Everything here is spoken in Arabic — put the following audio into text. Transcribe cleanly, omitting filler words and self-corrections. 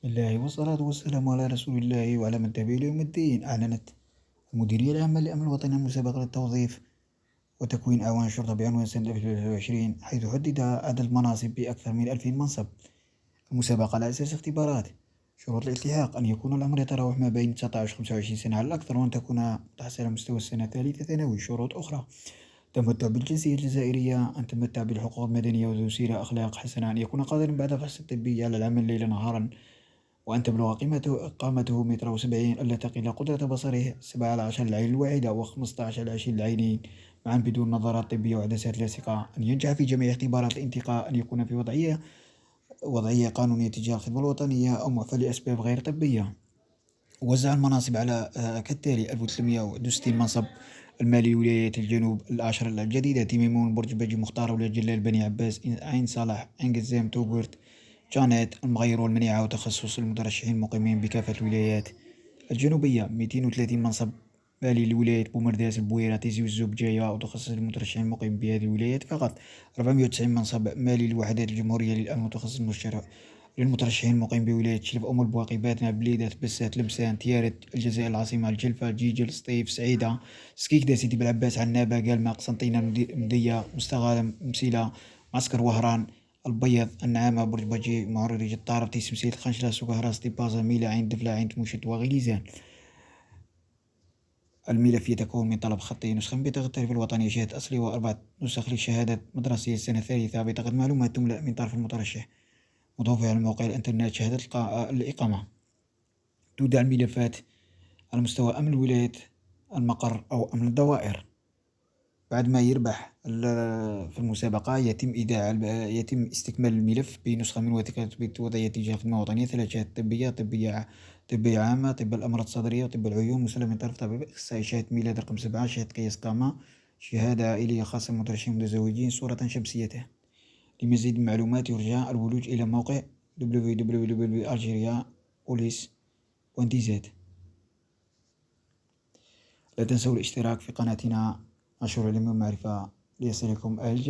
بسم الله والصلاة والسلام على رسول الله وعلى من تبعه إلى يوم الدين. أعلنت المديرية العامة للأمن الوطني المسابقة للتوظيف وتكوين أعوان الشرطة بعنوان سنة 2023، حيث حدد عدد المناصب بأكثر من 2000 منصب. المسابقة على أساس اختبارات. شروط الالتحاق: أن يكون العمر يتراوح ما بين 19 و 25 سنة على الأكثر، وأن تكون تحصل على مستوى السنة الثالثة ثانوي. شروط أخرى: تمتع بالجنسية الجزائرية، أن تمتع بالحقوق المدنية وذو سيرة أخلاق حسنة، أن يكون قادرا بعد الفحص الطبي على العمل ليلا نهارا، وأن تبلغ قامته 170 ألا تقل قدرة بصره 17 العين الواحدة و15 العين العينين معا بدون نظارات طبية وعدسات لاصقة، أن ينجح في جميع اختبارات الانتقاء، أن يكون في وضعية قانونية تجاه الخدمة الوطنية أو معفى لأسباب غير طبية. وزع المناصب على كالتالي: 1361 منصب المالي ولاية الجنوب، العشر الجديدة: تيميمون، برج باجي، مختار، ولاد جلال، بني عباس، عين صلاح، عين قزام، توبرت، جانيت، المغير والمنيعة وتخصص المترشحين المقيمين بكافة الولايات الجنوبية. 230 منصب مالي لولاية بومرداس، البويرة، تيزي والزبجاية وتخصص المترشحين المقيمين بهذه الولايات فقط. 490 منصب مالي للوحدات الجمهورية للأمن وتخصص للمترشحين المقيمين بولاية تشلف، أم البواقي، باتنا، بليدة، بسات، لمسان، تيارت، الجزائر العاصمة، الجلفة، جيجل، سطيف، سعيدة، سكيكدا، سيدي بلعباس، عنابة، قلمة، قسنطينة، مدية، مستغاثة، مسيلة، معسكر وهران، البيض، النعامة، برج باجي، معرض الطارف، تيس، مسيلة، خنشلة، سوق هراس، طيبازة، ميلا، عين دفلة، عين تموشت، وغليزان. الملف يتكون من طلب خطي، نسخة من بطاقة التعريف الوطني، شهادة أصلي، و4 نسخ للشهادة مدرسية السنة الثالثة، بطاقة معلومات تملأ من طرف المترشح، مضافة على موقع الإنترنت، شهادة الإقامة. تودع الملفات على مستوى أمن الولايات، المقر أو أمن الدوائر. بعد ما يربح في المسابقة يتم استكمال الملف بنسخة من وثيقة وضعية تجاه الخدمة الوطنية، 3 شهادات طبية: طبية عامة، طب الأمراض الصدرية، طب العيون، مسلم من طرف طبيب إخصائي، شهادة ميلاد رقم 7، شهادة قياس قامة، شهادة عائلية خاصة بمترشحين متزوجين، صورة شمسيته. لمزيد من المعلومات يرجى الولوج إلى موقع www.algeriapolice.tz. لا تنسوا الاشتراك في قناتنا، نشر العلم والمعرفة ليصلكم